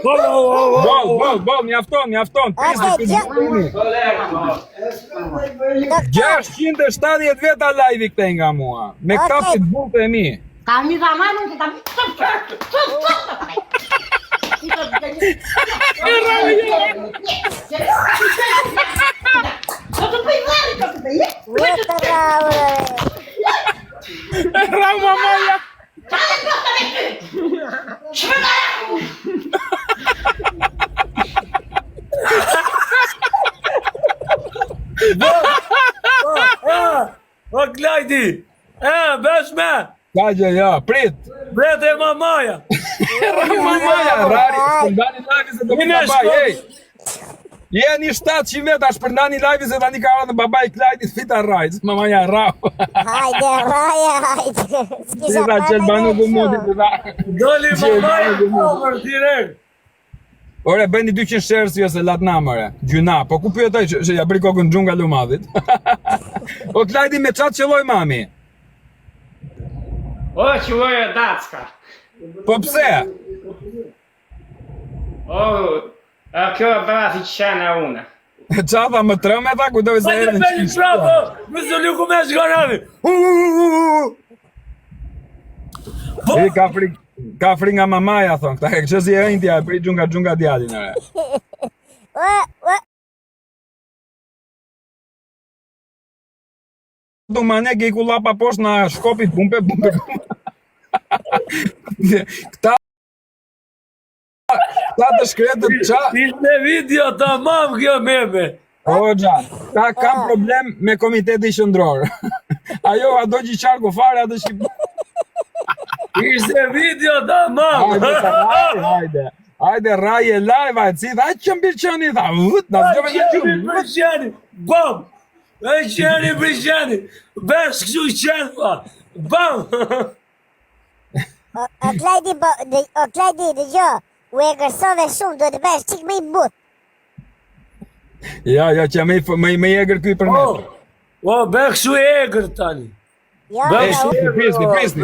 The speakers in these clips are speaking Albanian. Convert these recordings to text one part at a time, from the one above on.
Bol, mjafton. Prisni. 670 veta live këtej nga mua. Me kapit butë e mi. Ka mi dha manu të ta Rama moja. O Klajdi, besh me. Ka gjë, ja, prit. Bret e mamaja. Rama moja, rari, shpërndani live se do vi babaj, ej. Jeni 700 veta shpërndani live se tani ka ardhur babaj Klajdi fita rajt, mamaja rau. Hajde, raja, hajde. Si ta qelbanu ku modi të da. Doli mamaja për direkt. Ore, bëni 200 share si ose latnamëre. Gjuna, po ku pyetoj që ja bëri kokën xhunga lumadhit. O Klajdi me çat qelloj mami. O, qëlloj e dacka. Po pse? O, kjo e brafi që qene une. Çava më trëme ta ku do se Hajde erdhën. beli prapë, më zëllu ku me shgarani. E ka fri nga mamaja thon këta. E kështu si e rëntja e pri xhunga djalin ore. Do mane ke ku lapa poshtë na shkopit bumpe. Këta të shkretët qa. Ishte video të mam kjo meme. Hoxha, ta kam problem me komiteti qendror. Ajo a do që qarku fare atë shqip. Ishte video të mam. Hajde, raje live, hajde, si tha, që mbi qëni, tha, na zgjove në qumë. Brishani, bam. E qeni Brishani. Besh kështu qenë, fa. Bam. O Klajdi, dëgjo, u e gërsove shumë, do të besh qik me i but. Ja, që me egrë kuj për me. O, besh kështu e egrë tani. Jo,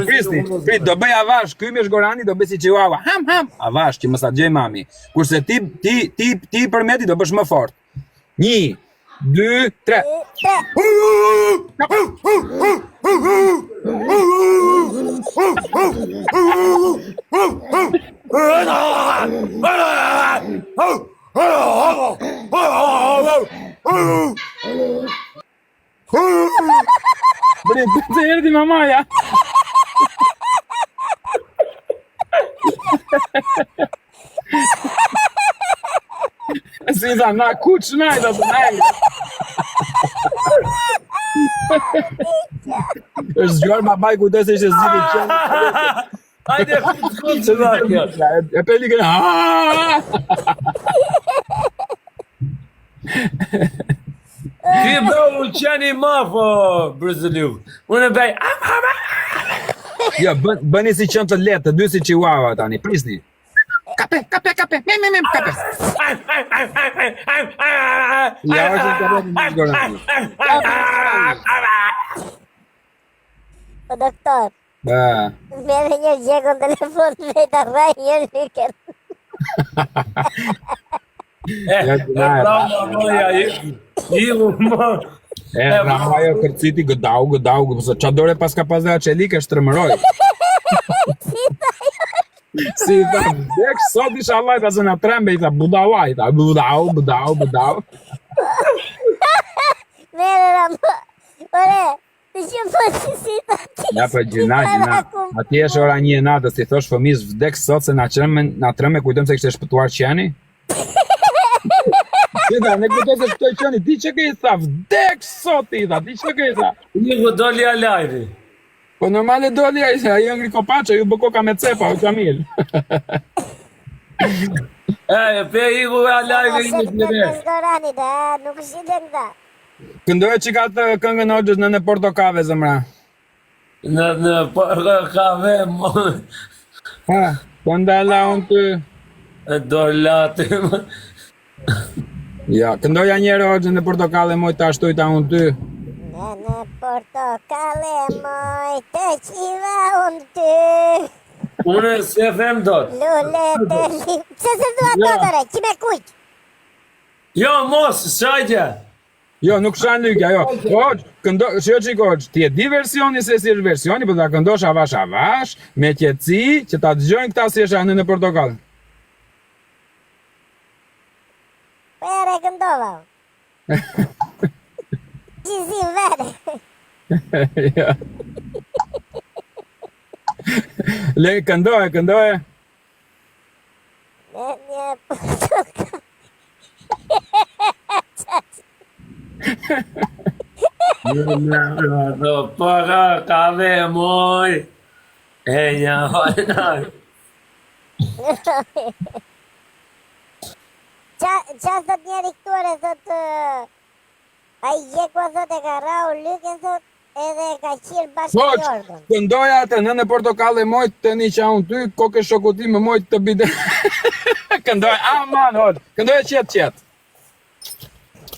Prisni, do bëj avash, kuj me shgorani do bëj si Chihuahua, ham, avash që më sa gjej mami. Kurse ti për meti do bësh më fort. 1, 2, 3. Bre, se erdi mamaja. Si tha, na kuç najda të najda. është zgjuar babaj ku se ishte zili qenë. Hajde, kutë që da kjo. E peli kënë, Ti bëu qeni mafo, Braziliu. Unë bëj, ja, bëni si qënë të letë, të dy si Chihuahua tani, prisni. Kape, kape, kape. Ja, është në kape në shgorani. O doktor, me dhe një gjekon telefon me të raj një lyker. bravo, moja, ilu më. Rama jo kërciti gëdau, pëse qa dore pas ka pas dhe aqelik e shtërmëroj. Si ta vdek, sot isha Allah, ta se nga trembe, i ta budawaj, ta budau. Me dhe Rama, ore, të që po që si ta ti. Ja për gjina, ati është ora 1 e natës, ti thosh fëmis vdek sot se na trembe, kujtëm se kështë e shpëtuar qeni? Si ta, ne kujtëm se shpëtuar qeni, di që këj tha, vdek sot i tha, di që këj tha. Një ku doli a lajri. Po normale doli a ishe, ajo ngri kopaqa, ju bëko ka me cepa, o Kamil. Pe iku a lajri një të neve. Nuk është i dhe këta. Këndoj që ka të këngën Hoxhës në Portokave, zëmra. Në Portokave, Ha, po ndala unë të... do lati, Ja, këndoja njërë Hoxhën në Portokale, moj të ashtojta unë ty. Në Portokale, moj të qiva unë ty. Unë se them dot. Lule të li... Pse se thua Jo. ato tëre, që me kuq? Jo, mos, shajtja. Jo, nuk shan lykja, jo. Hoq, shjo qikoq, ti e di versioni se si është versioni, po ta këndosh avash, me qetësi, që ta dëgjojnë këta si është anë në portokall. Po e rekëndova. Qizim vere. Ja. Le, këndoje. Me një portokall. Do para kave moj. E një hojnaj. Qa thot njeri këtore, thot... A i gjekua thot e ka rau lyken, thot, edhe ka qirë bashkë Hoq, Jordan. këndoja atë në portokall e mojt të një qa unë ty, koke shokuti me mojt të bide. Këndoja, aman, hoq, këndoja qetë.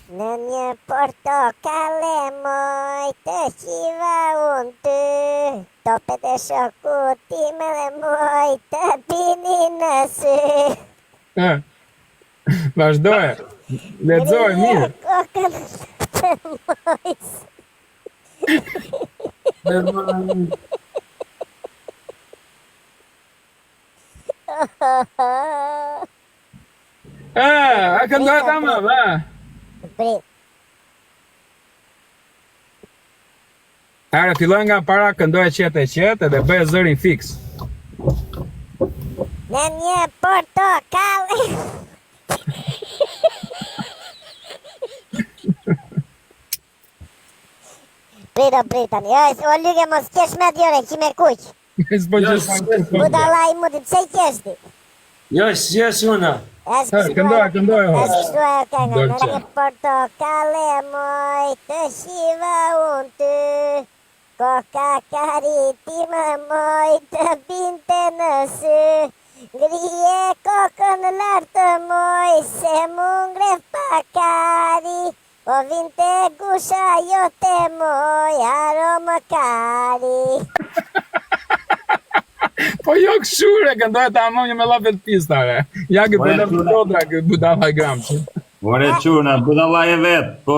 Në një portokall e moj të qiva unë ty, topet e shokuti me dhe moj të pini në sy. Vazhdoje, lexoje mirë. Kokën të mojës. A këndoja tamam, Prit. Are, filloj nga para, këndoje qetë edhe bëje zërin fix. Në një portokall. Pritani. O lyke mos kesh me atjore, që me kuq. S'po Jo, Budala i muti, pse i keshti? Jo, s'jesh una. Këndoje, hoq. Shkruaj o këngë, në Dolce. një portokall e moj të shiva unë ty, koka kariti më moj të binte në sy, ngrije kokën lartë moj se mu ngref pakari, o vinte gusha jote moj aromë kari. Po jo këshure, këndoje tamam një me lapet pistare. Ja që përdo për kodra kë budala gramqë. Ore quna, budalla e vetë, po